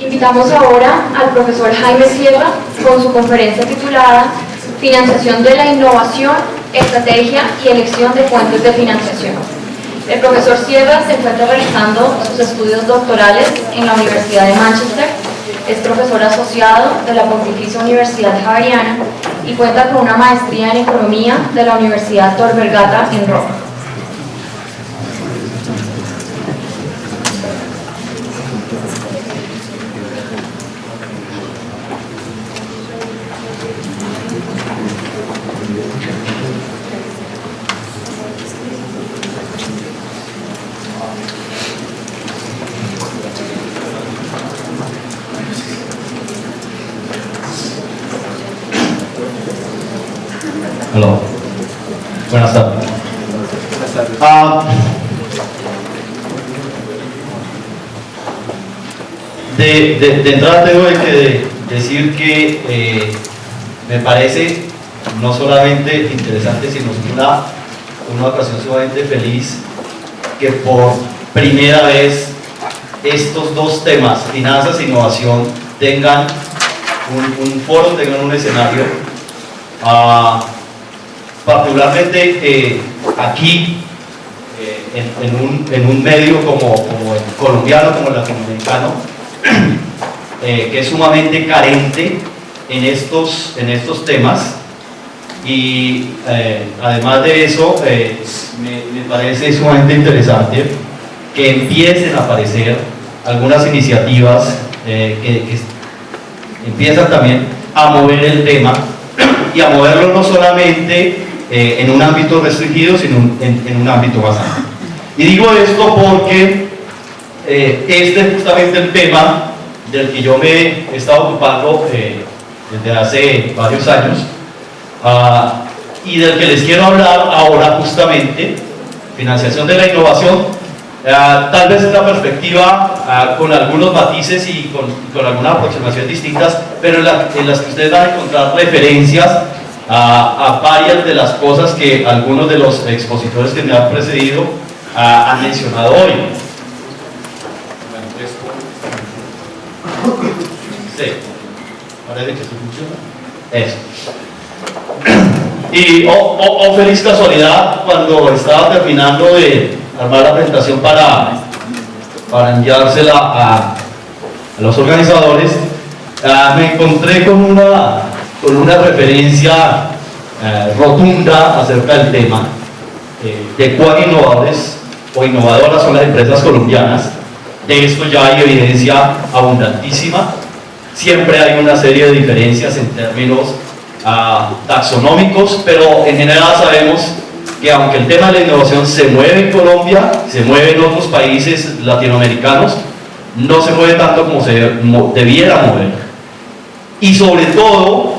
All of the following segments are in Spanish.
Invitamos ahora al profesor Jaime Sierra con su conferencia titulada Financiación de la innovación, estrategia y elección de fuentes de financiación. El profesor Sierra se encuentra realizando sus estudios doctorales en la Universidad de Manchester, es profesor asociado de la Pontificia Universidad Javeriana y cuenta con una maestría en economía de la Universidad Tor Vergata en Roma. Hola, buenas tardes. De entrada tengo que decir que me parece no solamente interesante, sino una ocasión sumamente feliz que por primera vez estos dos temas, finanzas e innovación, tengan un foro, tengan un escenario. Particularmente aquí en un medio como el colombiano, como el latinoamericano, que es sumamente carente en estos temas, y además de eso me parece sumamente interesante que empiecen a aparecer algunas iniciativas que empiezan también a mover el tema y a moverlo no solamente en un ámbito restringido, sino en un ámbito más amplio. Y digo esto porque este es justamente el tema del que yo me he estado ocupando desde hace varios años, y del que les quiero hablar ahora justamente, financiación de la innovación, tal vez en una perspectiva con algunos matices y con algunas aproximaciones distintas, pero en las que ustedes van a encontrar referencias a varias de las cosas que algunos de los expositores que me han precedido han mencionado hoy. Sí, parece que sí funciona. Eso. Y feliz casualidad, cuando estaba terminando de armar la presentación para enviársela a los organizadores, me encontré con una referencia rotunda acerca del tema de cuán innovadores o innovadoras son las empresas colombianas. De esto ya hay evidencia abundantísima. Siempre hay una serie de diferencias en términos taxonómicos, pero en general sabemos que aunque el tema de la innovación se mueve en Colombia, se mueve en otros países latinoamericanos, no se mueve tanto como se debiera mover. Y sobre todo,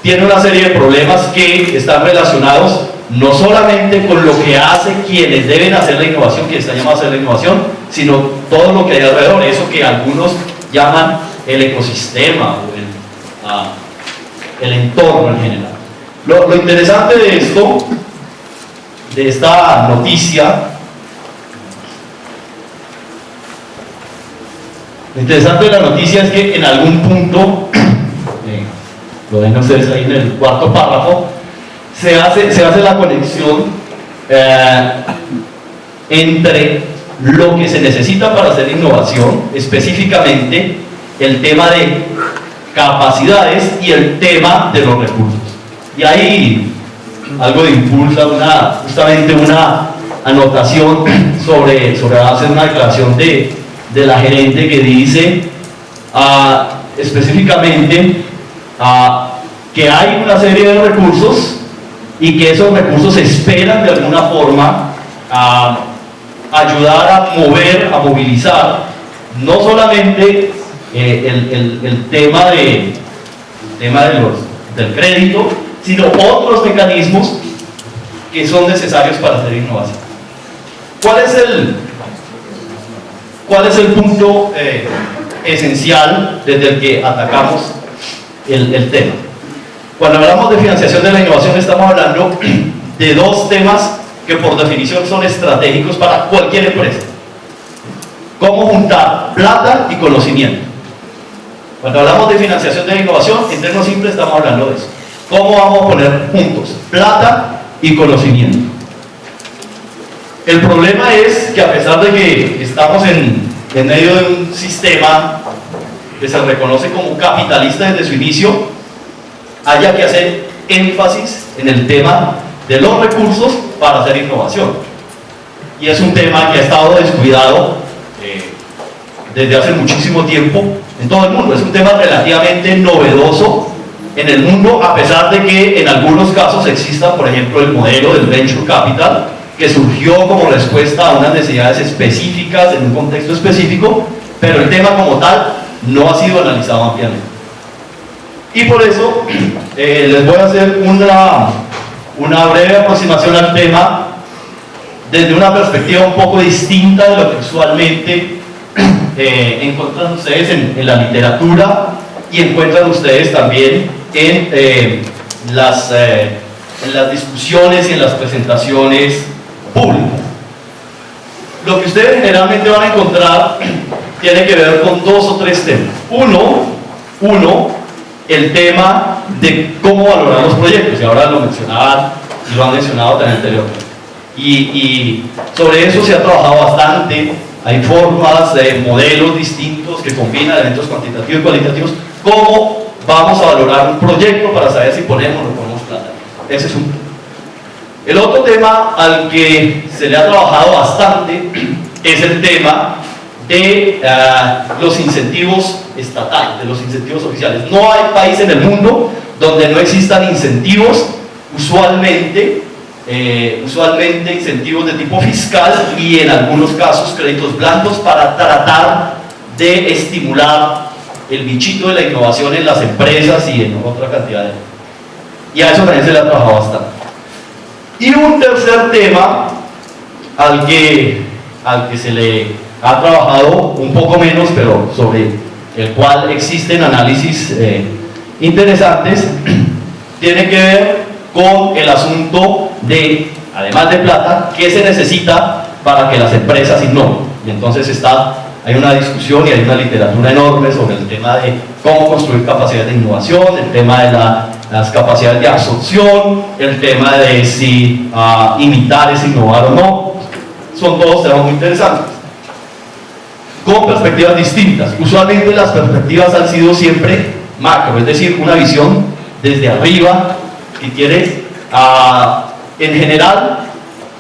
tiene una serie de problemas que están relacionados no solamente con lo que hace quienes deben hacer la innovación, quienes están llamados a hacer la innovación, sino todo lo que hay alrededor, eso que algunos llaman el ecosistema o el entorno en general. Lo interesante de esto, de esta noticia, lo interesante de la noticia es que en algún punto, lo ven ustedes ahí en el cuarto párrafo, se hace la conexión entre lo que se necesita para hacer innovación, específicamente el tema de capacidades y el tema de los recursos. Y ahí algo de impulsa justamente una anotación sobre hacer una declaración de la gerente que dice específicamente que hay una serie de recursos y que esos recursos esperan de alguna forma ayudar a mover, a movilizar no solamente el tema del crédito, sino otros mecanismos que son necesarios para hacer innovación. ¿Cuál es el punto esencial desde el que atacamos el tema? Cuando hablamos de financiación de la innovación, estamos hablando de dos temas que por definición son estratégicos para cualquier empresa. cómo juntar plata y conocimiento. Cuando hablamos de financiación de la innovación, en términos simples estamos hablando de eso. ¿Cómo vamos a poner juntos plata y conocimiento? El problema es que a pesar de que estamos en medio de un sistema que se reconoce como capitalista desde su inicio, haya que hacer énfasis en el tema de los recursos para hacer innovación. Y es un tema que ha estado descuidado desde hace muchísimo tiempo en todo el mundo. Es un tema relativamente novedoso en el mundo, a pesar de que en algunos casos exista, por ejemplo, el modelo del Venture Capital, que surgió como respuesta a unas necesidades específicas en un contexto específico, pero el tema como tal no ha sido analizado ampliamente. Y por eso les voy a hacer una breve aproximación al tema desde una perspectiva un poco distinta de lo que usualmente encuentran ustedes en la literatura y encuentran ustedes también en las discusiones y en las presentaciones públicas. Lo que ustedes generalmente van a encontrar tiene que ver con dos o tres temas. Uno, el tema de cómo valorar los proyectos, y ahora lo mencionaban y lo han mencionado también anteriormente. Y sobre eso se ha trabajado bastante. Hay formas de modelos distintos que combinan elementos cuantitativos y cualitativos. ¿Cómo vamos a valorar un proyecto para saber si ponemos o no ponemos plata? Ese es un tema. El otro tema al que se le ha trabajado bastante es el tema de los incentivos estatales, de los incentivos oficiales. No hay país en el mundo donde no existan incentivos, usualmente incentivos de tipo fiscal y en algunos casos créditos blancos para tratar de estimular el bichito de la innovación en las empresas y en otra cantidad de... Y a eso también se le ha trabajado bastante. Y un tercer tema al que se le ha trabajado un poco menos, pero sobre el cual existen análisis interesantes, tiene que ver con el asunto de, además de plata, qué se necesita para que las empresas innoven. Y entonces hay una discusión y hay una literatura enorme sobre el tema de cómo construir capacidades de innovación, el tema de las capacidades de absorción, el tema de si imitar es innovar o no. Son todos temas muy interesantes, con perspectivas distintas. Usualmente las perspectivas han sido siempre macro, es decir, una visión desde arriba que quiere, en general,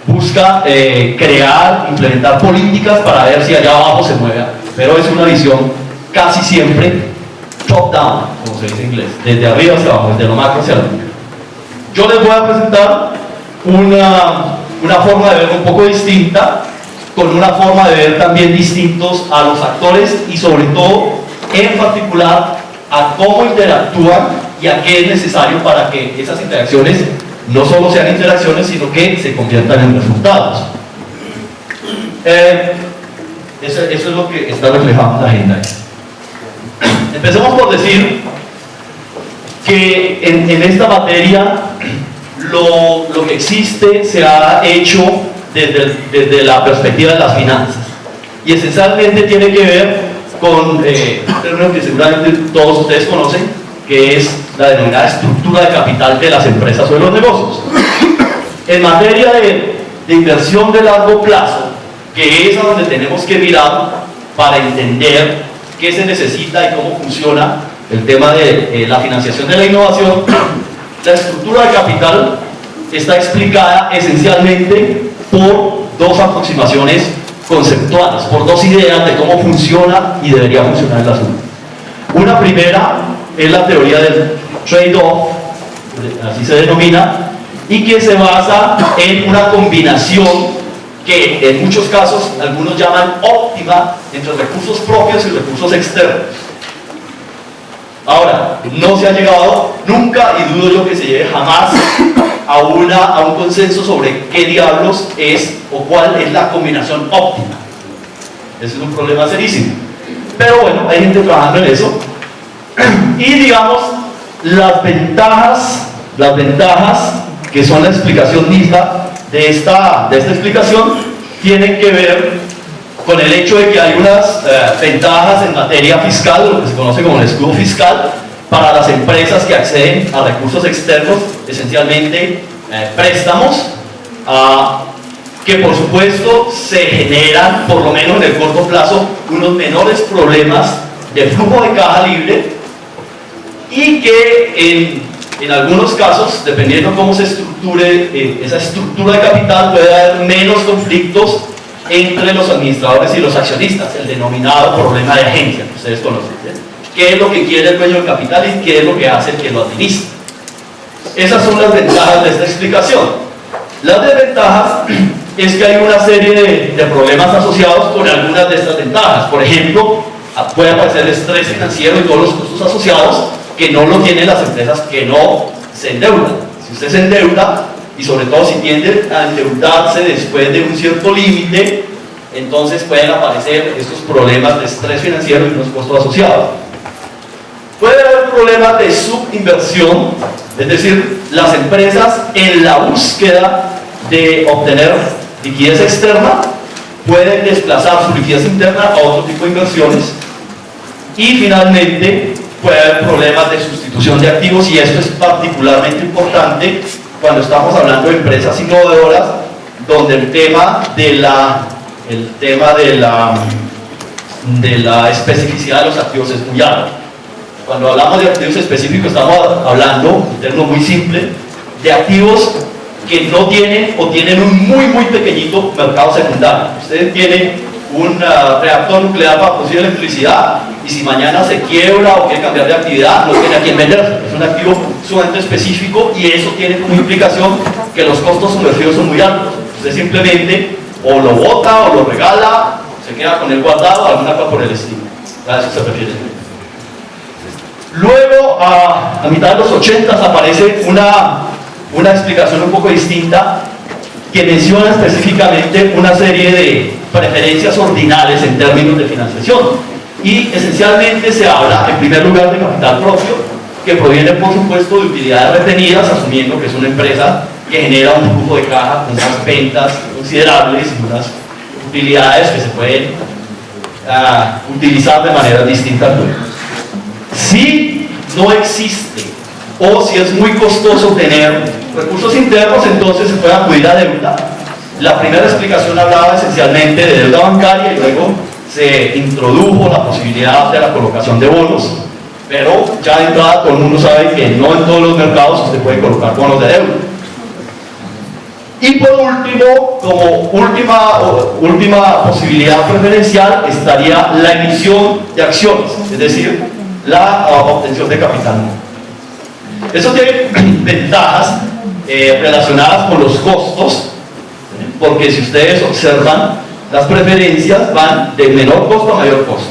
busca crear, implementar políticas para ver si allá abajo se mueve, pero es una visión casi siempre top-down, como se dice en inglés, desde arriba hacia abajo, desde lo macro hacia lo micro. Yo les voy a presentar una forma de ver un poco distinta, con una forma de ver también distintos a los actores y sobre todo, en particular, a cómo interactúan y a qué es necesario para que esas interacciones no solo sean interacciones, sino que se conviertan en resultados. Eso es lo que está reflejado en la agenda. Empecemos por decir que en esta materia lo que existe se ha hecho desde la perspectiva de las finanzas y esencialmente tiene que ver con un término que seguramente todos ustedes conocen, que es la denominada estructura de capital de las empresas o de los negocios. En materia de inversión de largo plazo, que es a donde tenemos que mirar para entender qué se necesita y cómo funciona el tema de la financiación de la innovación, la estructura de capital está explicada esencialmente por dos aproximaciones conceptuales, por dos ideas de cómo funciona y debería funcionar el asunto. Una primera es la teoría del trade-off, así se denomina, y que se basa en una combinación que en muchos casos algunos llaman óptima entre recursos propios y recursos externos. Ahora, no se ha llegado nunca, y dudo yo que se llegue jamás, a un consenso sobre qué diablos es o cuál es la combinación óptima. Ese es un problema serísimo. Pero bueno, hay gente trabajando en eso. Y digamos, las ventajas que son la explicación misma de esta explicación tienen que ver con el hecho de que hay unas ventajas en materia fiscal, lo que se conoce como el escudo fiscal, para las empresas que acceden a recursos externos, esencialmente préstamos, que por supuesto se generan, por lo menos en el corto plazo, unos menores problemas de flujo de caja libre, y que en algunos casos, dependiendo cómo se estructure esa estructura de capital, puede haber menos conflictos entre los administradores y los accionistas, el denominado problema de agencia, que ustedes conocen. ¿Qué es lo que quiere el dueño del capital y qué es lo que hace el que lo administra? Esas son las ventajas de esta explicación. Las desventajas es que hay una serie de problemas asociados con algunas de estas ventajas. Por ejemplo, puede aparecer estrés financiero y todos los costos asociados que no lo tienen las empresas que no se endeudan. Si usted se endeuda, y sobre todo si tiende a endeudarse después de un cierto límite, entonces pueden aparecer estos problemas de estrés financiero y unos costos asociados. Puede haber problemas de subinversión, es decir, las empresas en la búsqueda de obtener liquidez externa pueden desplazar su liquidez interna a otro tipo de inversiones. Y finalmente puede haber problemas de sustitución de activos, y esto es particularmente importante cuando estamos hablando de empresas innovadoras, donde el tema de la especificidad de los activos es muy alto. Cuando hablamos de activos específicos, estamos hablando, en términos muy simples, de activos que no tienen o tienen un muy pequeñito mercado secundario. Ustedes tienen un reactor nuclear para producir electricidad, y si mañana se quiebra o quiere cambiar de actividad, no tiene a quién vender. Es un activo sumamente específico, y eso tiene como implicación que los costos sumergidos son muy altos. Usted simplemente o lo bota o lo regala, se queda con él guardado, alguna cosa por el estilo. A eso se refiere. Luego, a mitad de los 80 aparece una explicación un poco distinta, que menciona específicamente una serie de preferencias ordinales en términos de financiación, y esencialmente se habla en primer lugar de capital propio, que proviene por supuesto de utilidades retenidas, asumiendo que es una empresa que genera un flujo de caja con unas ventas considerables y unas utilidades que se pueden utilizar de manera distinta. Si no existe o si es muy costoso tener recursos internos, entonces se puede acudir a deuda. La primera explicación hablaba esencialmente de deuda bancaria, y luego se introdujo la posibilidad de la colocación de bonos, pero ya de entrada todo el mundo sabe que no en todos los mercados usted puede colocar bonos de deuda. Y por último, como última posibilidad preferencial, estaría la emisión de acciones, es decir, la obtención de capital. Eso tiene ventajas relacionadas con los costos, porque si ustedes observan, las preferencias van de menor costo a mayor costo,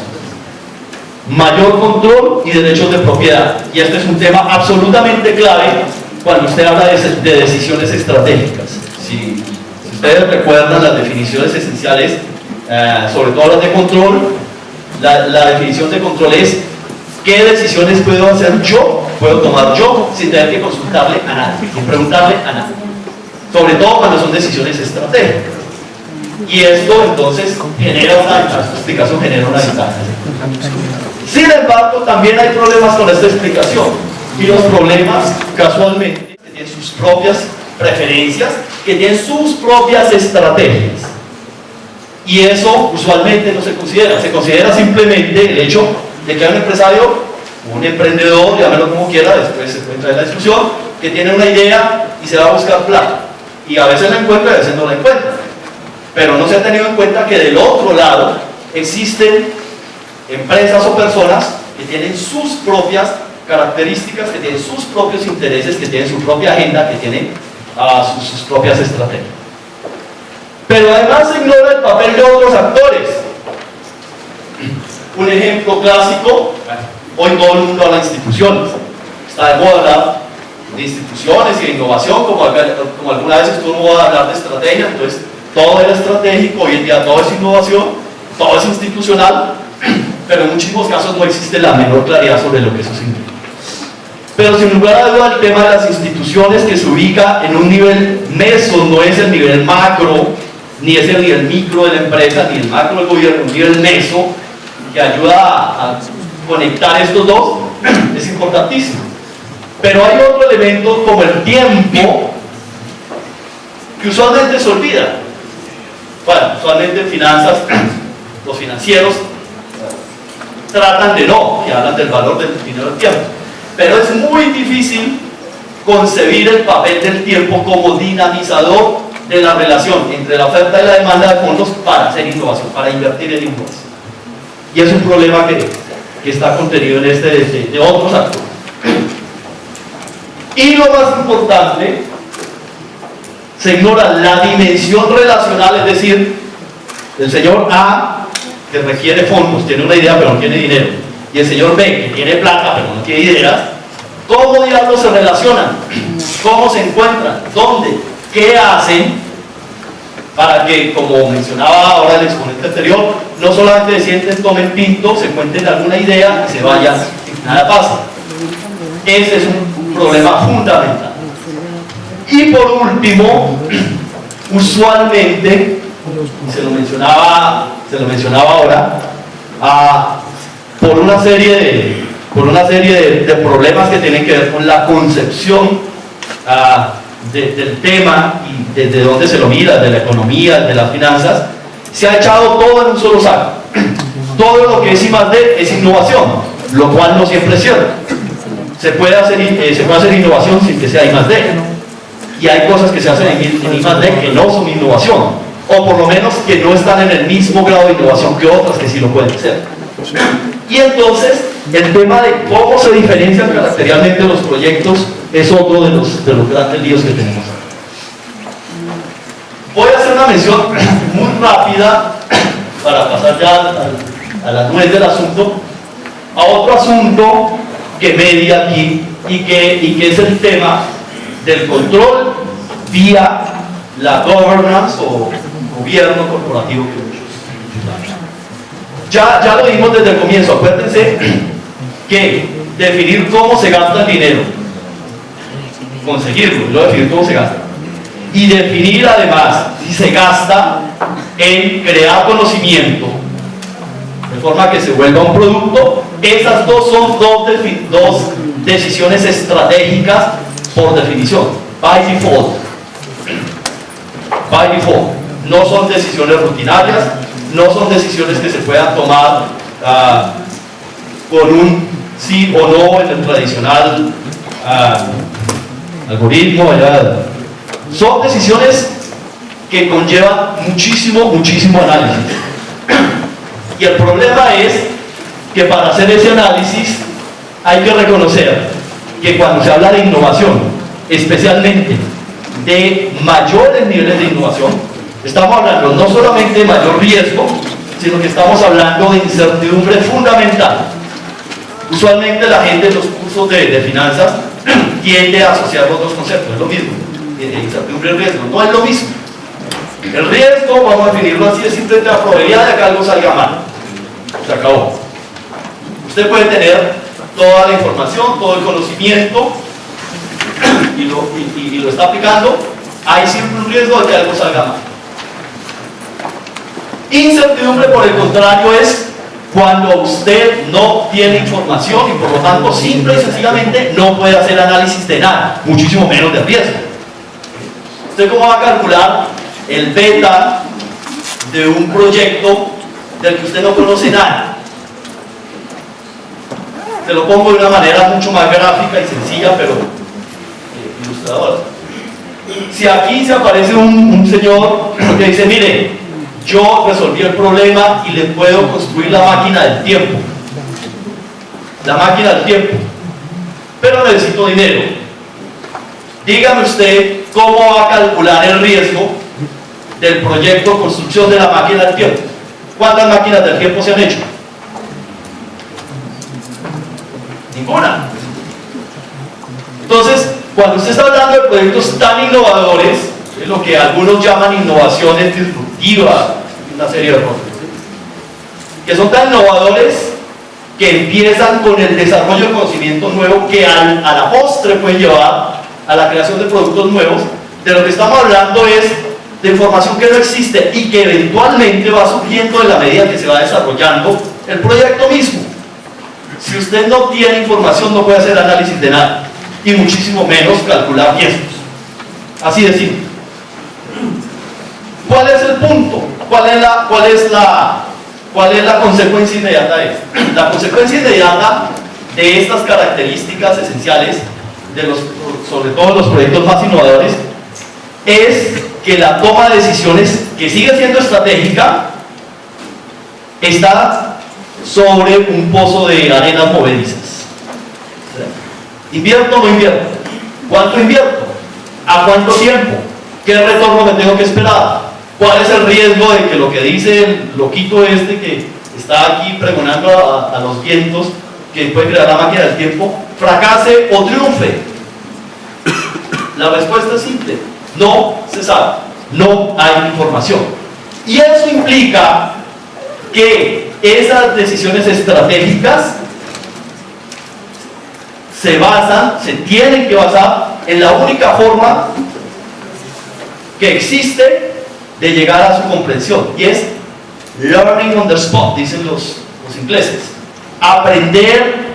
mayor control y derechos de propiedad, y este es un tema absolutamente clave cuando usted habla de decisiones estratégicas. Si ustedes recuerdan las definiciones esenciales, sobre todo las de control, la definición de control es qué decisiones puedo tomar yo sin tener que consultarle a nadie, sin preguntarle a nadie, sobre todo cuando son decisiones estratégicas. Y esto entonces genera una ventaja, esta explicación genera una ventaja. Sin embargo, también hay problemas con esta explicación, y los problemas casualmente que tienen sus propias preferencias, que tienen sus propias estrategias, y eso usualmente no se considera simplemente el hecho de que hay un empresario, un emprendedor, llámelo como quiera, después se puede traer la discusión, que tiene una idea y se va a buscar plata, y a veces la encuentra y a veces no la encuentra, pero no se ha tenido en cuenta que del otro lado existen empresas o personas que tienen sus propias características, que tienen sus propios intereses, que tienen su propia agenda, que tienen sus propias estrategias. Pero además se ignora el papel de otros actores. Un ejemplo clásico, hoy todo el mundo habla de instituciones, está de moda hablar de instituciones y de innovación, como alguna vez estuvo de moda hablar de estrategia, entonces todo era estratégico, hoy en día todo es innovación, todo es institucional, pero en muchísimos casos no existe la menor claridad sobre lo que eso significa. Pero sin lugar a duda el tema de las instituciones, que se ubica en un nivel meso, no es el nivel macro ni es ni el micro de la empresa, ni el macro del gobierno, ni el meso, que ayuda a conectar estos dos, es importantísimo. Pero hay otro elemento como el tiempo, que usualmente se olvida. Bueno, usualmente en finanzas, los financieros tratan de no, que hablan del valor del dinero del tiempo. Pero es muy difícil concebir el papel del tiempo como dinamizador de la relación entre la oferta y la demanda de fondos para hacer innovación, para invertir en innovación. Y es un problema que está contenido en de otros actores. Y lo más importante, se ignora la dimensión relacional, es decir, el señor A, que requiere fondos, tiene una idea pero no tiene dinero, y el señor B, que tiene plata pero no tiene ideas. ¿Cómo diablos se relacionan? ¿Cómo se encuentran? ¿Dónde? ¿Qué hacen? Para que, como mencionaba ahora el exponente anterior, no solamente se sienten, tomen tinto, se cuenten alguna idea y se vayan, y nada pasa. Ese es un problema fundamental. Y por último, usualmente, y se lo mencionaba ahora, por una serie de problemas que tienen que ver con la concepción del tema y desde dónde se lo mira, de la economía, de las finanzas, se ha echado todo en un solo saco. Todo lo que es I+D es innovación, lo cual no siempre es cierto. Se puede hacer innovación sin que sea I+D, y hay cosas que se hacen en I+D que no son innovación, o por lo menos que no están en el mismo grado de innovación que otras que sí lo pueden ser. Y entonces el tema de cómo se diferencian caracterialmente los proyectos es otro de los grandes líos que tenemos. Voy a hacer una mención muy rápida para pasar ya a la nuez del asunto, a otro asunto que media aquí y que es el tema del control vía la governance o gobierno corporativo que muchos ya lo dimos desde el comienzo. Acuérdense que definir cómo se gasta el dinero, conseguirlo, y luego definir cómo se gasta, y definir además si se gasta en crear conocimiento de forma que se vuelva un producto. Esas dos son dos decisiones estratégicas por definición, by default. By default. No son decisiones rutinarias, no son decisiones que se puedan tomar con un sí o no en el tradicional algoritmo. Son decisiones que conllevan muchísimo análisis. Y el problema es que para hacer ese análisis hay que reconocer que cuando se habla de innovación, especialmente de mayores niveles de innovación, estamos hablando no solamente de mayor riesgo, sino que estamos hablando de incertidumbre fundamental. Usualmente la gente en los cursos de finanzas tiende a asociar los dos conceptos, es lo mismo. Incertidumbre y riesgo, no es lo mismo. El riesgo, vamos a definirlo así, es simplemente la probabilidad de que algo salga mal. Se acabó. Usted puede tener toda la información, todo el conocimiento y lo está aplicando. Hay siempre un riesgo de que algo salga mal. Incertidumbre, por el contrario, es cuando usted no tiene información y por lo tanto simple y sencillamente no puede hacer análisis de nada, muchísimo menos de riesgo. ¿Usted cómo va a calcular el beta de un proyecto del que usted no conoce nada? Te lo pongo de una manera mucho más gráfica y sencilla, pero ilustradora. Si aquí se aparece un señor que dice, mire, yo resolví el problema y le puedo construir la máquina del tiempo. La máquina del tiempo. Pero necesito dinero. Dígame usted cómo va a calcular el riesgo del proyecto de construcción de la máquina del tiempo. ¿Cuántas máquinas del tiempo se han hecho? Ninguna. Entonces, cuando usted está hablando de proyectos tan innovadores, es lo que algunos llaman innovaciones disruptivas, una serie de cosas, que son tan innovadores que empiezan con el desarrollo de conocimiento nuevo que a la postre pueden llevar a la creación de productos nuevos. De lo que estamos hablando es de información que no existe y que eventualmente va surgiendo en la medida que se va desarrollando el proyecto mismo. Si usted no tiene información, no puede hacer análisis de nada, y muchísimo menos calcular riesgos. Así de simple. ¿Cuál es el punto? ¿Cuál es la consecuencia inmediata de esto? La consecuencia inmediata de estas características esenciales, sobre todo los proyectos más innovadores, es que la toma de decisiones, que sigue siendo estratégica, está sobre un pozo de arenas movedizas. ¿Invierto o no invierto? ¿Cuánto invierto? ¿A cuánto tiempo? ¿Qué retorno me tengo que esperar? ¿Cuál es el riesgo de que lo que dice el loquito este que está aquí pregonando a los vientos, que puede crear la máquina del tiempo, fracase o triunfe? La respuesta es simple: no se sabe, no hay información. Y eso implica que esas decisiones estratégicas se tienen que basar en la única forma que existe de llegar a su comprensión, y es learning on the spot, dicen los ingleses. Aprender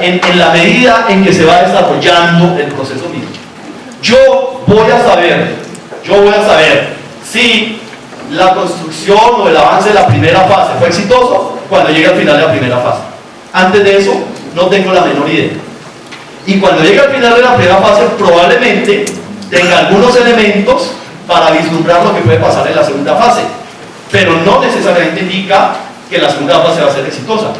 en la medida en que se va desarrollando el proceso mismo. Yo voy a saber si la construcción o el avance de la primera fase fue exitoso cuando llegue al final de la primera fase. Antes de eso no tengo la menor idea, y cuando llegue al final de la primera fase probablemente tenga algunos elementos para vislumbrar lo que puede pasar en la segunda fase, pero no necesariamente indica que la segunda fase va a ser exitosa.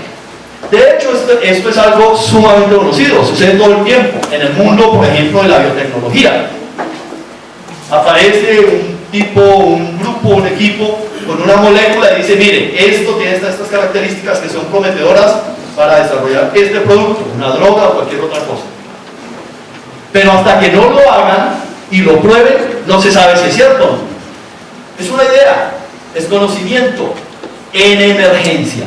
De hecho, esto es algo sumamente conocido, sucede todo el tiempo en el mundo, por ejemplo, de la biotecnología. Aparece un grupo, un equipo con una molécula y dice: mire, esto tiene estas características que son prometedoras para desarrollar este producto, una droga o cualquier otra cosa. Pero hasta que no lo hagan y lo prueben, no se sabe si es cierto o no. Es una idea, es conocimiento en emergencia.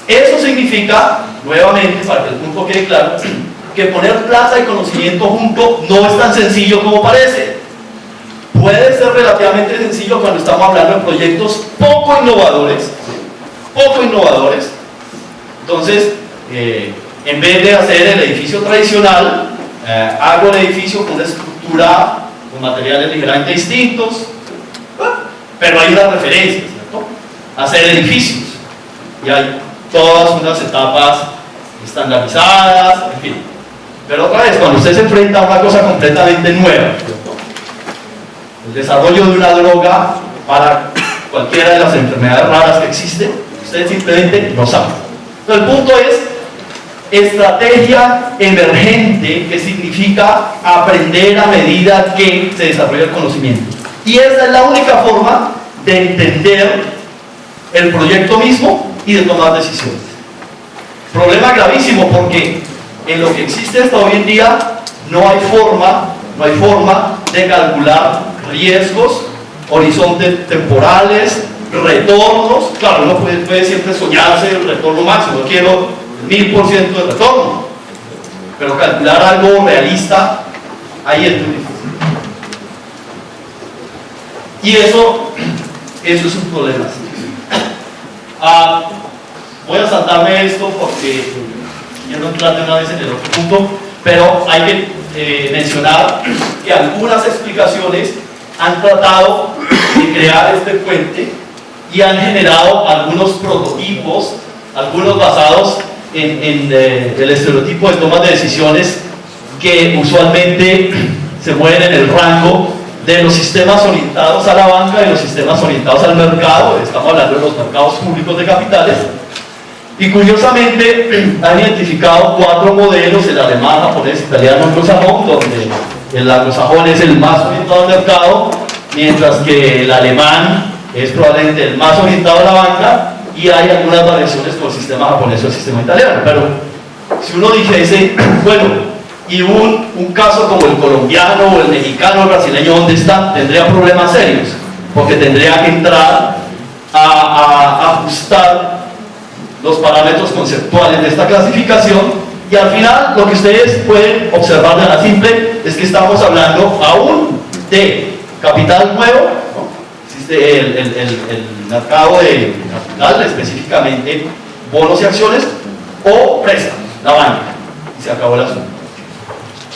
Eso significa, nuevamente, para que el punto quede claro, que poner plata y conocimiento junto no es tan sencillo como parece. Puede ser relativamente sencillo cuando estamos hablando de proyectos poco innovadores. Entonces, en vez de hacer el edificio tradicional, hago el edificio con una estructura, con materiales ligeramente distintos, pero hay una referencia, ¿cierto? Hacer edificios, y hay todas unas etapas estandarizadas, en fin. Pero otra vez, cuando usted se enfrenta a una cosa completamente nueva, ¿cierto? El desarrollo de una droga para cualquiera de las enfermedades raras que existen, usted simplemente no sabe. Entonces, el punto es estrategia emergente, que significa aprender a medida que se desarrolla el conocimiento. Y esa es la única forma de entender el proyecto mismo y de tomar decisiones. Problema gravísimo, porque en lo que existe hasta hoy en día no hay forma de calcular riesgos, horizontes temporales, retornos. Claro, uno puede siempre soñarse el retorno máximo, yo quiero 1000% de retorno, pero calcular algo realista, ahí es muy difícil. Y eso es un problema. Voy a saltarme esto porque quiero entrar de una vez en el otro punto, pero hay que mencionar que algunas explicaciones han tratado de crear este puente y han generado algunos prototipos, algunos basados en el estereotipo de tomas de decisiones que usualmente se mueven en el rango de los sistemas orientados a la banca y los sistemas orientados al mercado. Estamos hablando de los mercados públicos de capitales, y curiosamente han identificado 4 modelos: el alemán, japonés, italiano, anglosajón, donde el anglosajón es el más orientado al mercado, mientras que el alemán es probablemente el más orientado a la banca, y hay algunas variaciones con el sistema japonés o el sistema italiano. Pero si uno dijese, bueno, y un caso como el colombiano o el mexicano o el brasileño, ¿dónde está? Tendría problemas serios, porque tendría que entrar a ajustar los parámetros conceptuales de esta clasificación, y al final lo que ustedes pueden observar de la simple es que estamos hablando aún de capital nuevo, ¿no? Existe el mercado de capital, específicamente bonos y acciones, o préstamos, la banca, y se acabó el asunto.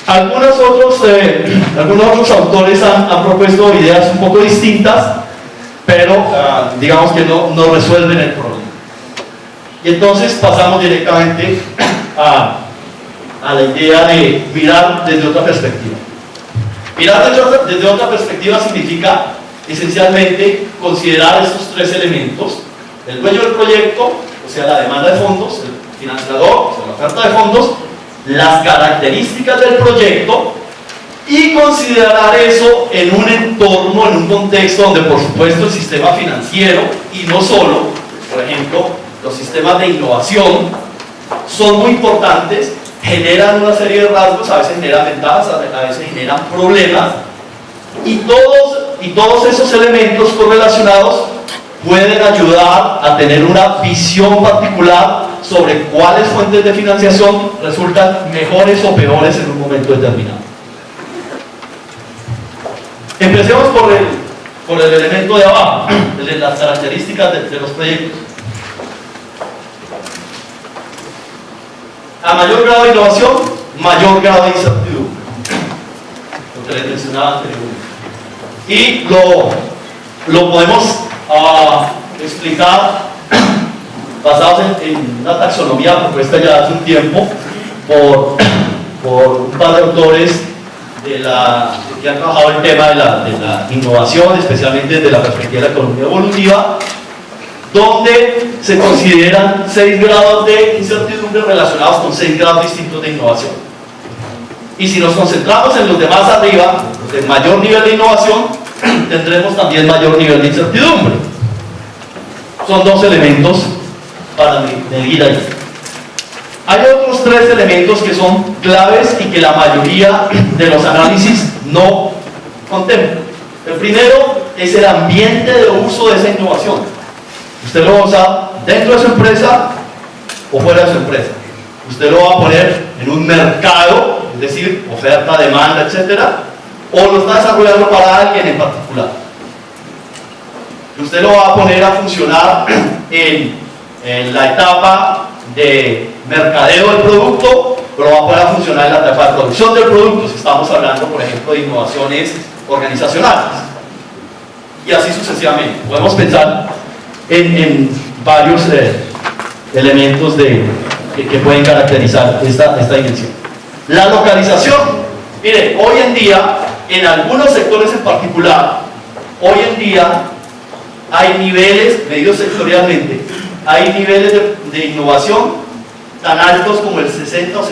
Algunos otros autores han propuesto ideas un poco distintas, pero digamos que no resuelven el problema. Y entonces pasamos directamente a la idea de mirar desde otra perspectiva. Mirar desde otra perspectiva significa esencialmente considerar estos tres elementos: el dueño del proyecto, o sea, la demanda de fondos; el financiador, o sea, la oferta de fondos; las características del proyecto, y considerar eso en un entorno, en un contexto donde por supuesto el sistema financiero, y no solo, por ejemplo, los sistemas de innovación son muy importantes, generan una serie de rasgos, a veces generan ventajas, a veces generan problemas, y todos esos elementos correlacionados pueden ayudar a tener una visión particular sobre cuáles fuentes de financiación resultan mejores o peores en un momento determinado. Empecemos por el elemento de abajo, de las características de los proyectos. A mayor grado de innovación, mayor grado de incertidumbre, lo que les mencionaba anteriormente. Y lo podemos explicar basados en una taxonomía propuesta ya hace un tiempo por un par de autores que han trabajado el tema de la innovación, especialmente desde la perspectiva de la economía evolutiva, donde se consideran 6 grados de incertidumbre relacionados con 6 grados distintos de innovación. Y si nos concentramos en los de más arriba, los de mayor nivel de innovación, tendremos también mayor nivel de incertidumbre. Son 2 elementos para medir ahí. Hay otros 3 elementos que son claves y que la mayoría de los análisis no contemplan. El primero es el ambiente de uso de esa innovación. Usted lo va a usar dentro de su empresa o fuera de su empresa. Usted lo va a poner en un mercado, es decir, oferta, demanda, etcétera, o lo está desarrollando para alguien en particular. Usted lo va a poner a funcionar en la etapa de mercadeo del producto, pero lo va a poner a funcionar en la etapa de producción del producto, si estamos hablando, por ejemplo, de innovaciones organizacionales. Y así sucesivamente. Podemos pensar en varios elementos que pueden caracterizar esta dimensión. La localización. Mire, hoy en día, en algunos sectores en particular, hoy en día hay niveles, medidos sectorialmente, hay niveles de innovación tan altos como el 60 o 70%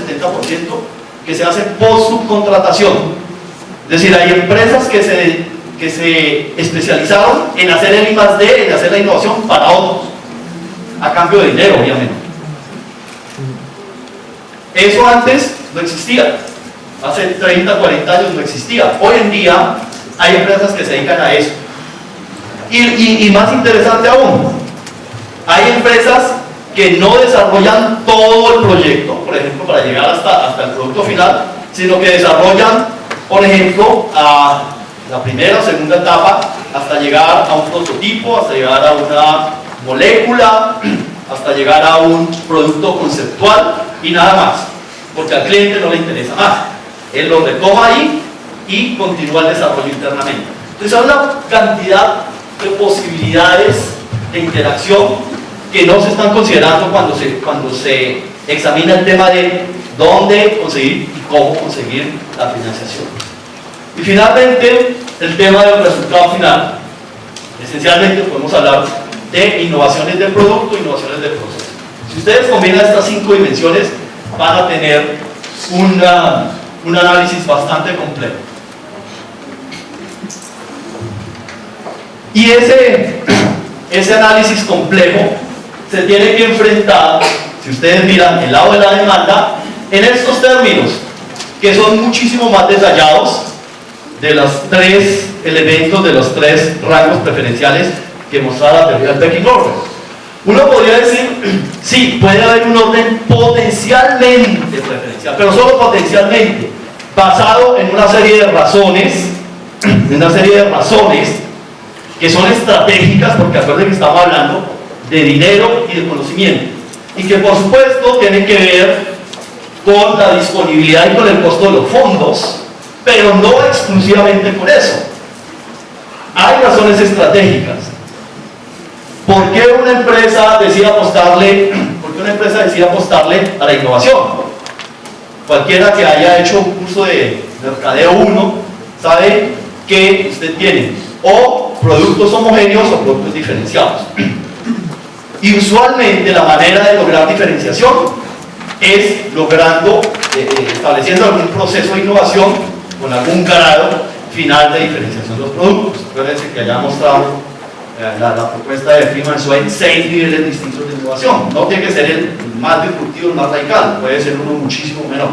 que se hacen por subcontratación. Es decir, hay empresas que se especializaron en hacer el I+D, en hacer la innovación para otros, a cambio de dinero, obviamente. Eso antes no existía, hace 30, 40 años no existía. Hoy en día hay empresas que se dedican a eso. Y más interesante aún, hay empresas que no desarrollan todo el proyecto, por ejemplo, para llegar hasta el producto final, sino que desarrollan, por ejemplo, a la primera o segunda etapa, hasta llegar a un prototipo, hasta llegar a una molécula, hasta llegar a un producto conceptual y nada más, porque al cliente no le interesa más. Él lo retoma ahí y continúa el desarrollo internamente. Entonces hay una cantidad de posibilidades de interacción que no se están considerando cuando se examina el tema de dónde conseguir y cómo conseguir la financiación. Y finalmente, el tema del resultado final. Esencialmente podemos hablar de innovaciones del producto, innovaciones del proceso. Si ustedes combinan estas 5 dimensiones, van a tener un análisis bastante completo. Y ese análisis complejo se tiene que enfrentar, si ustedes miran el lado de la demanda, en estos términos, que son muchísimo más detallados de los 3 elementos, de los 3 rangos preferenciales que mostraba la teoría del pecking order. Uno podría decir, sí, puede haber un orden potencialmente preferencial, pero solo potencialmente, basado en una serie de razones una serie de razones que son estratégicas, porque acuérdense que estamos hablando de dinero y de conocimiento, y que por supuesto tienen que ver con la disponibilidad y con el costo de los fondos, pero no exclusivamente con eso. Hay razones estratégicas. ¿Por qué una empresa decide apostarle a la innovación? Cualquiera que haya hecho un curso de mercadeo 1 sabe que usted tiene o productos homogéneos o productos diferenciados. Y usualmente la manera de lograr diferenciación es estableciendo algún proceso de innovación con algún grado final de diferenciación de los productos. Acuérdense que haya mostrado la propuesta de Freeman Swain 6 niveles distintos de innovación. No tiene que ser el más disruptivo, el más radical, puede ser uno muchísimo menor.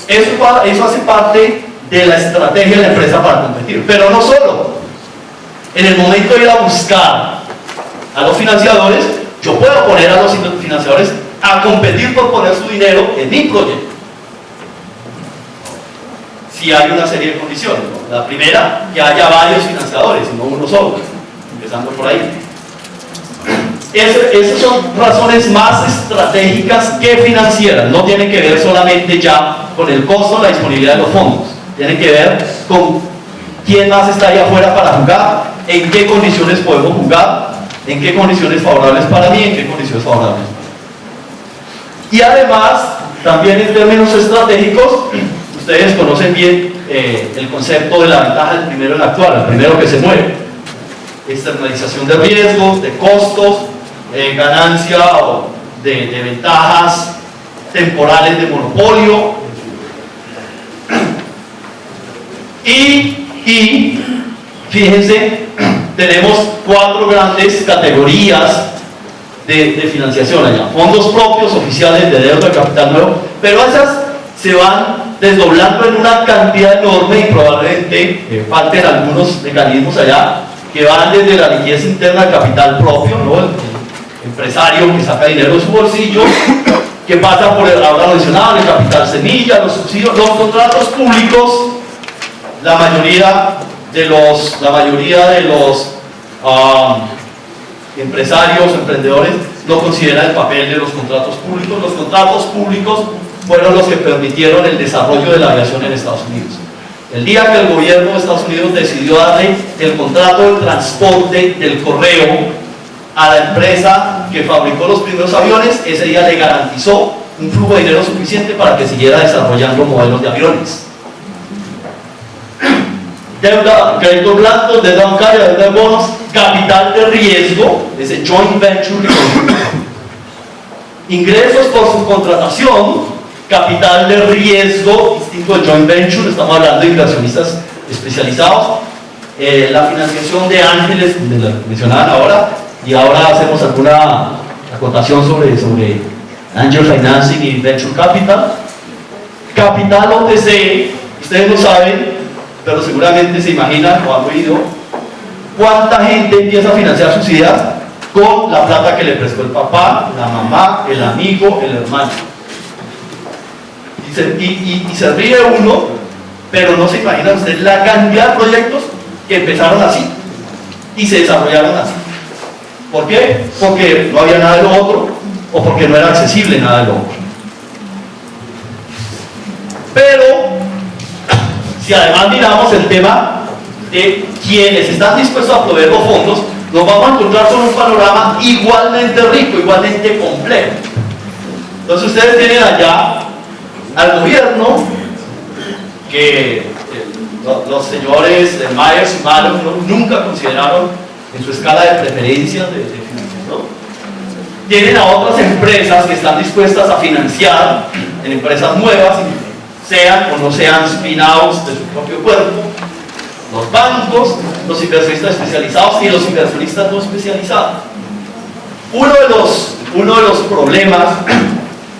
Eso hace parte de la estrategia de la empresa para competir, pero no solo. En el momento de ir a buscar a los financiadores, yo puedo poner a los financiadores a competir por poner su dinero en mi proyecto. Si hay una serie de condiciones, ¿no? La primera, que haya varios financiadores, no uno solo, empezando por ahí. Esas son razones más estratégicas que financieras, no tienen que ver solamente ya con el costo, la disponibilidad de los fondos, tienen que ver con quién más está ahí afuera para jugar, en qué condiciones podemos jugar, en qué condiciones favorables para mí, en qué condiciones favorables. Y además, también en términos estratégicos, ustedes conocen bien el concepto de la ventaja del primero en actuar, el primero que se mueve. Externalización de riesgos, de costos, ganancia o de ventajas temporales de monopolio. Y fíjense, tenemos 4 grandes categorías de financiación allá. Fondos propios, oficiales, de deuda, de capital nuevo, pero esas se van desdoblando en una cantidad enorme y probablemente falten algunos mecanismos allá que van desde la liquidez interna al capital propio, ¿no? El empresario que saca dinero de su bolsillo, que pasa por el ahorro adicional, el capital semilla, los subsidios, los contratos públicos. La mayoría de los empresarios, emprendedores, no consideran el papel de los contratos públicos. Los contratos públicos fueron los que permitieron el desarrollo de la aviación en Estados Unidos. El día que el gobierno de Estados Unidos decidió darle el contrato de transporte del correo a la empresa que fabricó los primeros aviones, ese día le garantizó un flujo de dinero suficiente para que siguiera desarrollando modelos de aviones. Deuda, crédito blando, deuda bancaria, deuda de bonos, capital de riesgo, ese joint venture, ingresos por subcontratación, capital de riesgo, distinto de joint venture, estamos hablando de inversionistas especializados, la financiación de ángeles, que mencionaban ahora, y ahora hacemos alguna acotación sobre Angel Financing y Venture Capital. Capital OTC, ustedes lo saben, pero seguramente se imaginan o han oído cuánta gente empieza a financiar sus ideas con la plata que le prestó el papá, la mamá, el amigo, el hermano. Y se ríe uno, pero no se imagina usted la cantidad de proyectos que empezaron así y se desarrollaron así. ¿Por qué? Porque no había nada de lo otro o porque no era accesible nada de lo otro. Pero si además miramos el tema de quienes están dispuestos a proveer los fondos, nos vamos a encontrar con un panorama igualmente rico, igualmente complejo. Entonces ustedes tienen allá al gobierno, que los señores Myers y Mallow nunca consideraron en su escala de preferencias de financiación. Tienen a otras empresas que están dispuestas a financiar en empresas nuevas, sean o no sean spin-outs de su propio cuerpo, los bancos, los inversionistas especializados y los inversionistas no especializados. Uno de los problemas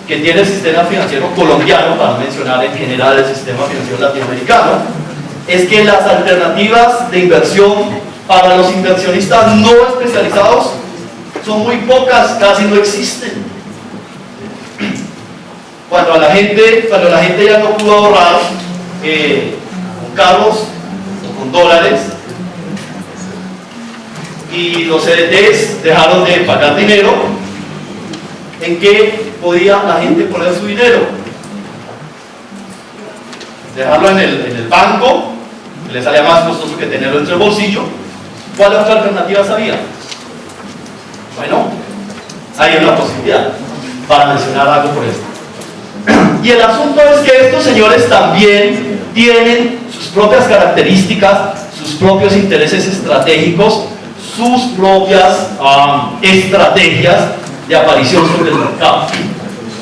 que tiene el sistema financiero colombiano, para mencionar en general el sistema financiero latinoamericano, es que las alternativas de inversión para los inversionistas no especializados son muy pocas, casi no existen. Cuando la gente ya no pudo ahorrar carros o con dólares, y los CDTs dejaron de pagar dinero. ¿En qué podía la gente poner su dinero? Dejarlo en el banco, que le salía más costoso que tenerlo entre el bolsillo. ¿Cuál otra alternativa había? Bueno, hay una posibilidad, para mencionar algo por esto. Y el asunto es que estos señores también tienen sus propias características, sus propios intereses estratégicos, sus propias estrategias de aparición sobre el mercado.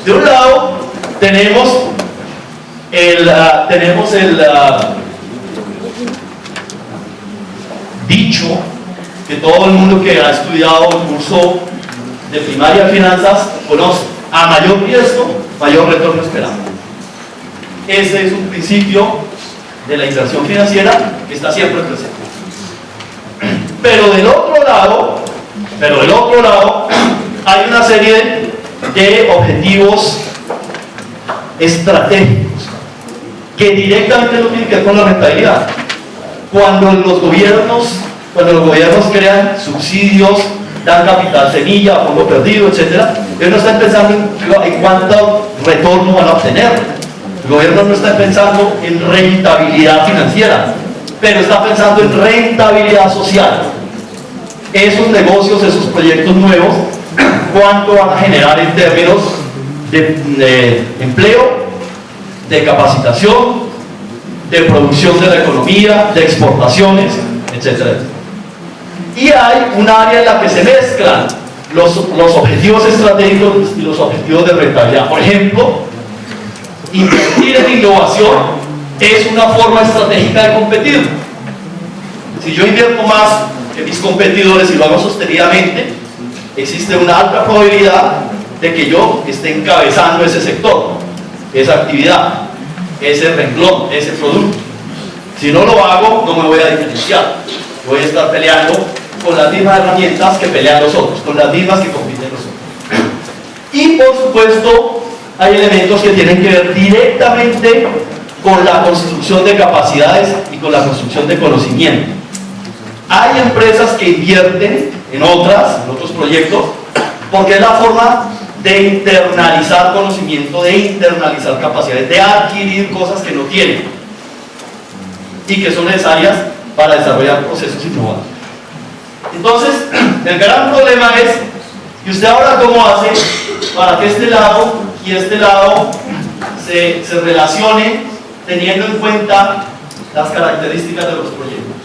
De un lado tenemos el dicho que todo el mundo que ha estudiado el curso de primaria de finanzas conoce: a mayor riesgo, mayor retorno esperado. Ese es un principio de la inversión financiera que está siempre presente. Pero del otro lado hay una serie de objetivos estratégicos que directamente no tienen que ver con la rentabilidad. Cuando los gobiernos crean subsidios, dan capital semilla, fondo perdido, etc., ellos no están pensando en cuánto retorno van a obtener. El gobierno no está pensando en rentabilidad financiera, pero está pensando en rentabilidad social. Esos negocios, esos proyectos nuevos, cuánto van a generar en términos de empleo, de capacitación, de producción de la economía, de exportaciones, etc. Y hay un área en la que se mezclan los objetivos estratégicos y los objetivos de rentabilidad. Por ejemplo, invertir en innovación es una forma estratégica de competir. Si yo invierto más que mis competidores y lo hago sostenidamente, existe una alta probabilidad de que yo esté encabezando ese sector, esa actividad, ese renglón, ese producto. Si no lo hago, no me voy a diferenciar. Voy a estar peleando con las mismas herramientas que pelean los otros, con las mismas que compiten los otros. Y por supuesto, hay elementos que tienen que ver directamente con la construcción de capacidades y con la construcción de conocimiento. Hay empresas que invierten en otros proyectos, porque es la forma de internalizar conocimiento, de internalizar capacidades, de adquirir cosas que no tienen y que son necesarias para desarrollar procesos innovadores. Entonces, el gran problema es, ¿y usted ahora cómo hace para que este lado y este lado se relacionen teniendo en cuenta las características de los proyectos?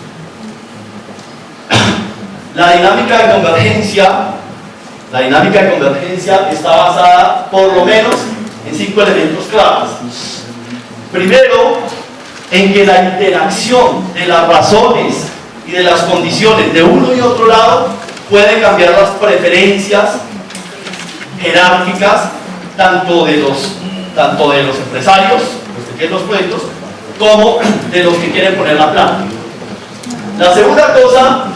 La dinámica de convergencia está basada por lo menos en 5 elementos claves. Primero, en que la interacción de las razones y de las condiciones de uno y otro lado puede cambiar las preferencias jerárquicas tanto de los empresarios, los que quieren los proyectos, como de los que quieren poner la plata. La segunda cosa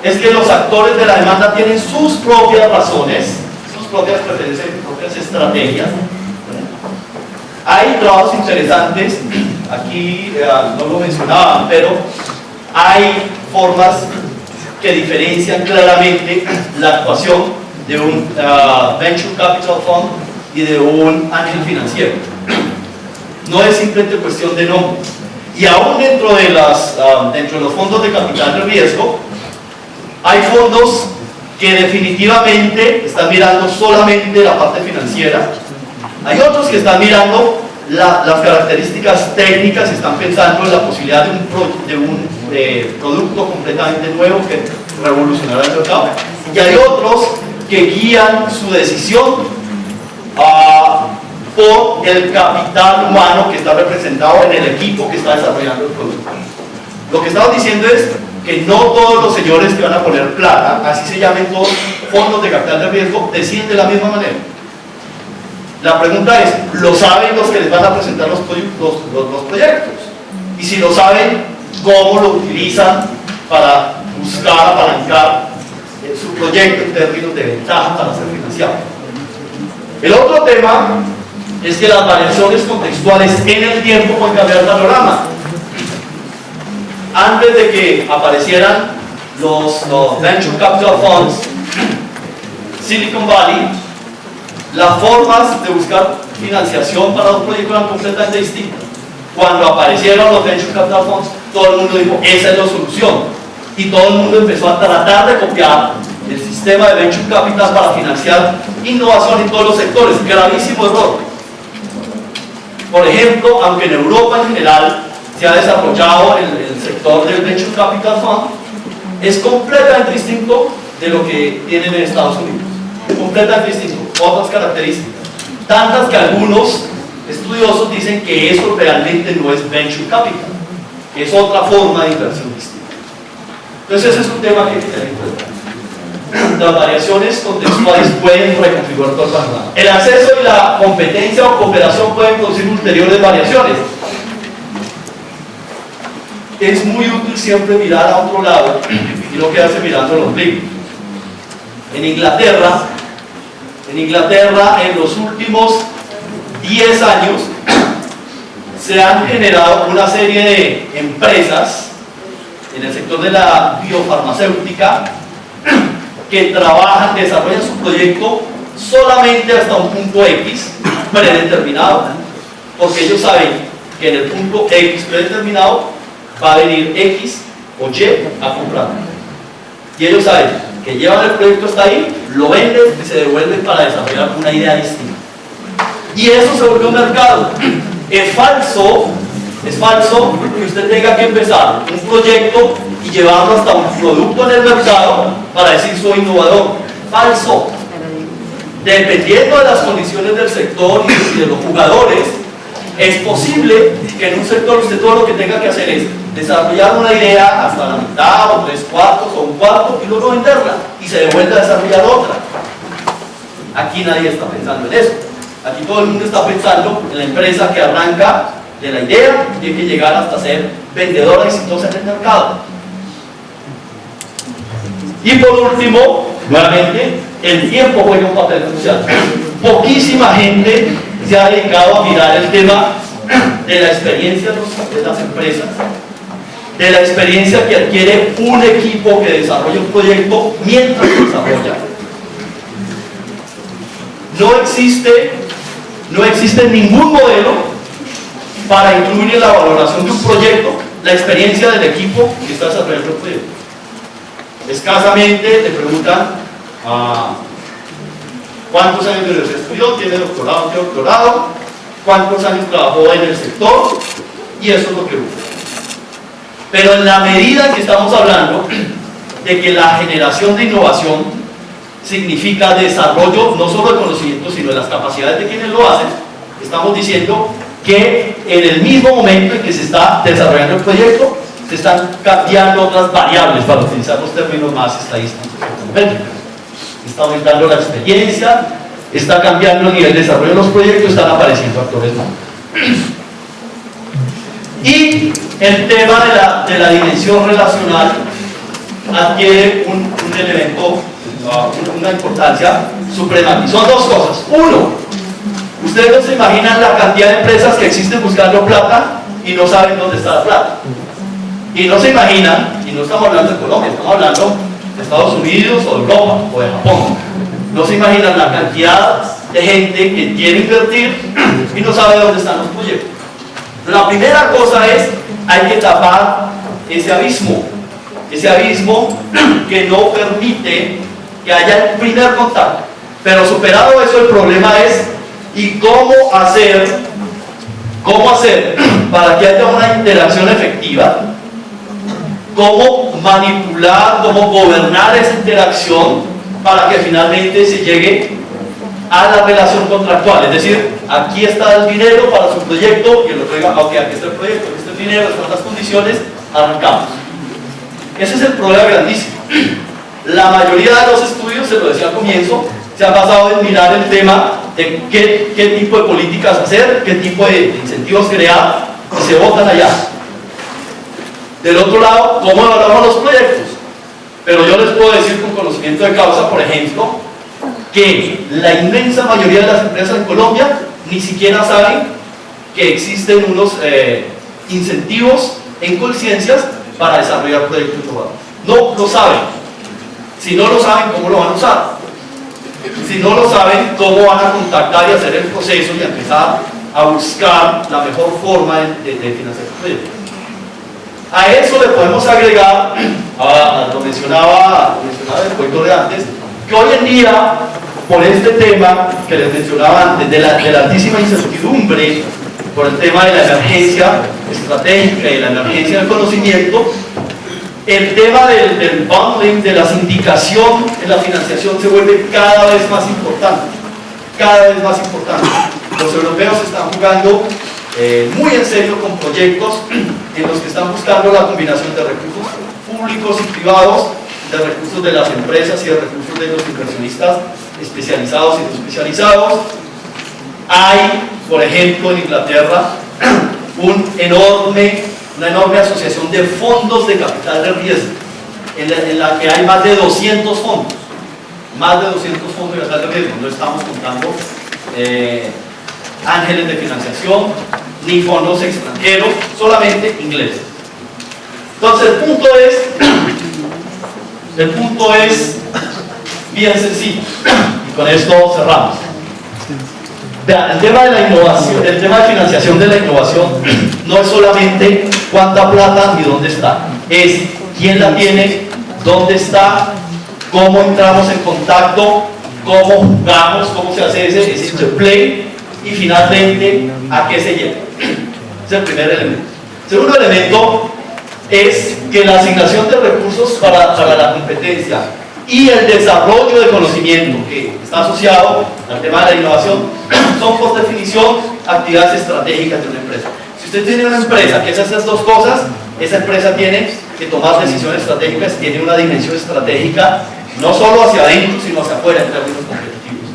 es que los actores de la demanda tienen sus propias razones, sus propias preferencias y sus propias estrategias. Hay trabajos interesantes, aquí no lo mencionaban, pero hay formas que diferencian claramente la actuación de un Venture Capital Fund y de un ángel financiero. No es simplemente cuestión de nombre. Y aún dentro de los fondos de capital de riesgo, hay fondos que definitivamente están mirando solamente la parte financiera. Hay otros que están mirando las características técnicas y están pensando en la posibilidad de un producto completamente nuevo que revolucionará el mercado. Y hay otros que guían su decisión por el capital humano que está representado en el equipo que está desarrollando el producto. Lo que estamos diciendo es que no todos los señores que van a poner plata, así se llamen todos fondos de capital de riesgo, deciden de la misma manera. La pregunta es, ¿lo saben los que les van a presentar los proyectos? Y si lo saben, ¿cómo lo utilizan para buscar, apalancar su proyecto en términos de ventaja para ser financiado? El otro tema es que las variaciones contextuales en el tiempo pueden cambiar el panorama. antes de que aparecieran los Venture Capital Funds, Silicon Valley, las formas de buscar financiación para un proyecto eran completamente distintas. Cuando aparecieron los Venture Capital Funds, todo el mundo dijo, esa es la solución. Y todo el mundo empezó a tratar de copiar el sistema de Venture Capital para financiar innovación en todos los sectores. Gravísimo error. Por ejemplo, aunque en Europa en general se ha desarrollado el sector del Venture Capital Fund, es completamente distinto de lo que tienen en Estados Unidos. Completamente distinto. Otras características. Tantas que algunos estudiosos dicen que eso realmente no es Venture Capital, que es otra forma de inversión distinta. Entonces ese es un tema que hay que tener en cuenta. Las variaciones contextuales pueden reconfigurar todo el panorama. El acceso y la competencia o cooperación pueden producir ulteriores variaciones. Es muy útil siempre mirar a otro lado y no quedarse mirando el ombligo. En Inglaterra, en los últimos 10 años se han generado una serie de empresas en el sector de la biofarmacéutica que trabajan, desarrollan su proyecto solamente hasta un punto X predeterminado, porque ellos saben que en el punto X predeterminado va a venir X o Y a comprar. Y ellos saben que llevan el proyecto hasta ahí, lo venden y se devuelven para desarrollar una idea distinta. Y eso se volvió un mercado. Es falso que usted tenga que empezar un proyecto y llevarlo hasta un producto en el mercado para decir soy innovador. Falso. Dependiendo de las condiciones del sector y de los jugadores, es posible que en un sector usted todo lo que tenga que hacer es desarrollar una idea hasta la mitad o 3/4 o un cuarto y luego venderla y se devuelve a desarrollar otra. Aquí nadie está pensando en eso. Aquí todo el mundo está pensando en la empresa que arranca de la idea y tiene que llegar hasta ser vendedora exitosa en el mercado. Y por último, nuevamente, el tiempo juega un papel crucial. Poquísima gente se ha dedicado a mirar el tema de la experiencia de las empresas, de la experiencia que adquiere un equipo que desarrolla un proyecto mientras lo desarrolla. No existe ningún modelo para incluir en la valoración de un proyecto la experiencia del equipo que está desarrollando el proyecto. Escasamente le preguntan cuántos años de universidad estudió, tiene doctorado, tiene doctorado, cuántos años trabajó en el sector, y eso es lo que busca. Pero en la medida que estamos hablando de que la generación de innovación significa desarrollo no solo de conocimiento, sino de las capacidades de quienes lo hacen, estamos diciendo que en el mismo momento en que se está desarrollando el proyecto, se están cambiando otras variables, para utilizar los términos más estadísticos. Está aumentando la experiencia, está cambiando el nivel de desarrollo de los proyectos, están apareciendo actores nuevos. Y el tema de la dimensión relacional adquiere un elemento, una importancia suprema. Y son dos cosas. Uno, ustedes no se imaginan la cantidad de empresas que existen buscando plata y no saben dónde está la plata. Y no se imaginan, y no estamos hablando de Colombia, estamos hablando de Estados Unidos o de Europa o de Japón. No se imaginan la cantidad de gente que quiere invertir y no sabe dónde están los proyectos. La primera cosa es, hay que tapar ese abismo que no permite que haya el primer contacto. Pero superado eso, el problema es, ¿y cómo hacer para que haya una interacción efectiva? ¿Cómo manipular, cómo gobernar esa interacción para que finalmente se llegue a la relación contractual? Es decir, aquí está el dinero para su proyecto y el otro diga, ok, aquí está el proyecto, aquí está el dinero, estas son las condiciones, arrancamos. Ese es el problema grandísimo. La mayoría de los estudios, se lo decía al comienzo, se han basado en mirar el tema de qué tipo de políticas hacer, qué tipo de incentivos crear, y se votan allá. Del otro lado, ¿cómo evaluamos los proyectos? Pero yo les puedo decir con conocimiento de causa, por ejemplo, que la inmensa mayoría de las empresas en Colombia ni siquiera saben que existen unos incentivos en conciencias para desarrollar proyectos innovadores. No lo saben. Si no lo saben, ¿cómo lo van a usar? Si no lo saben, ¿cómo van a contactar y hacer el proceso y empezar a buscar la mejor forma de financiar el proyecto? A eso le podemos agregar, lo mencionaba el coordinador de antes, que hoy en día, por este tema que les mencionaba antes, de la altísima incertidumbre, por el tema de la emergencia estratégica y la emergencia del conocimiento, el tema del bundling, de la sindicación en la financiación se vuelve cada vez más importante. Cada vez más importante. Los europeos están jugando muy en serio con proyectos en los que están buscando la combinación de recursos públicos y privados, de recursos de las empresas y de recursos de los inversionistas especializados y no especializados. Hay, por ejemplo, en Inglaterra, una enorme asociación de fondos de capital de riesgo, en la que hay más de 200 fondos. Más de 200 fondos de capital de riesgo. No estamos contando ángeles de financiación, ni fondos extranjeros, solamente ingleses. Entonces, el punto es bien sencillo, y con esto cerramos. Vean, el tema de la innovación, el tema de financiación de la innovación no es solamente cuánta plata y dónde está, es quién la tiene, dónde está, cómo entramos en contacto, cómo jugamos, cómo se hace ese interplay, y finalmente a qué se lleva. Es el primer elemento. El segundo elemento es que la asignación de recursos para la competencia y el desarrollo de conocimiento que está asociado al tema de la innovación son por definición actividades estratégicas de una empresa. Si usted tiene una empresa que hace esas dos cosas, esa empresa tiene que tomar decisiones estratégicas, tiene una dimensión estratégica no solo hacia adentro sino hacia afuera en términos competitivos.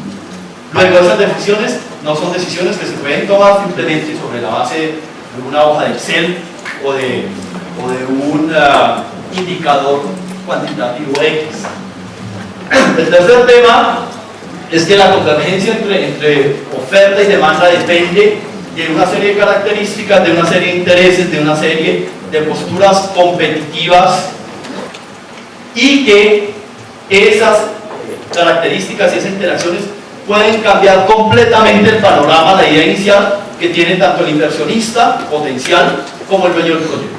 Luego, esas decisiones no son decisiones que se pueden tomar simplemente sobre la base de una hoja de Excel o de un indicador cuantitativo X. El tercer tema es que la convergencia entre oferta y demanda depende de una serie de características, de una serie de intereses, de una serie de posturas competitivas, y que esas características y esas interacciones pueden cambiar completamente el panorama, la idea inicial que tiene tanto el inversionista potencial como el dueño del proyecto.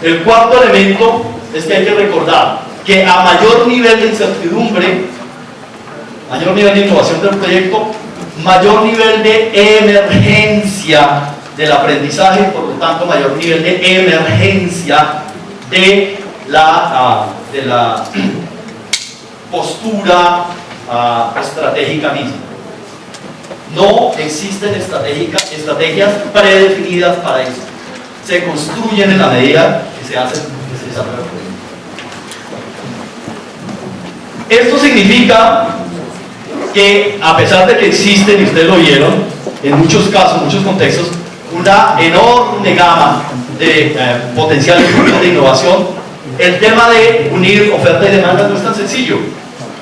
El cuarto elemento es que hay que recordar que a mayor nivel de incertidumbre, mayor nivel de innovación del proyecto, mayor nivel de emergencia del aprendizaje, por lo tanto mayor nivel de emergencia de la postura estratégica misma. No existen estrategias predefinidas para eso. Se construyen en la medida que se hacen, que se desarrollan. Esto significa que, a pesar de que existen, y ustedes lo vieron, en muchos casos, en muchos contextos, una enorme gama de potenciales de innovación, el tema de unir oferta y demanda no es tan sencillo.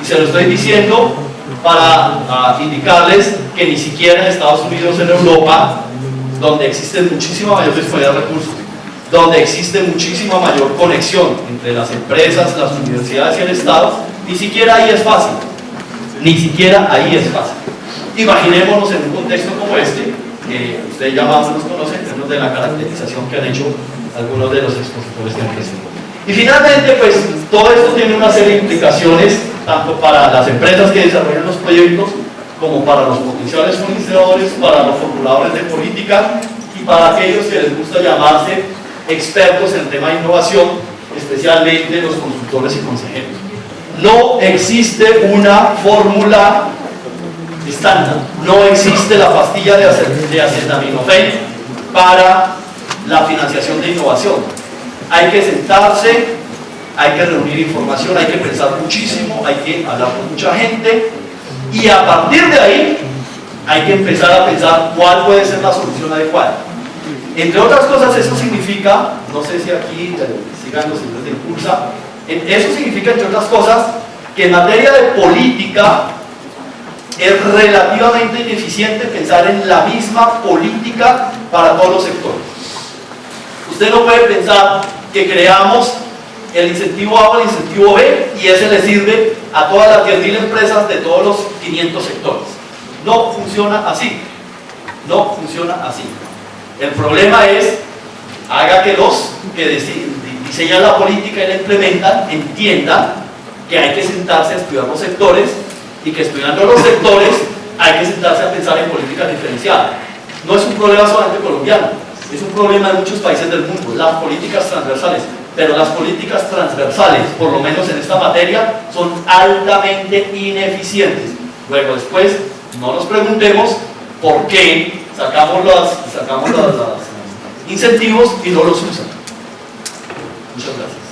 Y se lo estoy diciendo para indicarles que ni siquiera en Estados Unidos, en Europa, donde existe muchísima mayor disponibilidad de recursos, donde existe muchísima mayor conexión entre las empresas, las universidades y el Estado, ni siquiera ahí es fácil. Ni siquiera ahí es fácil. Imaginémonos en un contexto como este, que ustedes ya más o menos conocen, en términos de la caracterización que han hecho algunos de los expositores que han presentado. Y finalmente, pues, todo esto tiene una serie de implicaciones, tanto para las empresas que desarrollan los proyectos, como para los potenciales fornecedores, para los formuladores de política y para aquellos que les gusta llamarse expertos en el tema de innovación, especialmente los consultores y consejeros. No existe una fórmula estándar, no existe la pastilla de acetaminofén para la financiación de innovación. Hay que sentarse, hay que reunir información, hay que pensar muchísimo, hay que hablar con mucha gente, y a partir de ahí hay que empezar a pensar cuál puede ser la solución adecuada. Entre otras cosas, eso significa, no sé si aquí sigan los señores de Impulsa, eso significa, entre otras cosas, que en materia de política es relativamente ineficiente pensar en la misma política para todos los sectores. Usted no puede pensar que creamos el incentivo A o el incentivo B y ese le sirve a todas las 10.000 empresas de todos los 500 sectores. No funciona así. No funciona así. El problema es, haga que los que diseñan la política y la implementan entiendan que hay que sentarse a estudiar los sectores y que estudiando los sectores hay que sentarse a pensar en políticas diferenciadas. No es un problema solamente colombiano, es un problema de muchos países del mundo, las políticas transversales. Pero las políticas transversales, por lo menos en esta materia, son altamente ineficientes. Luego después, no nos preguntemos por qué sacamos los incentivos y no los usan. Muchas gracias.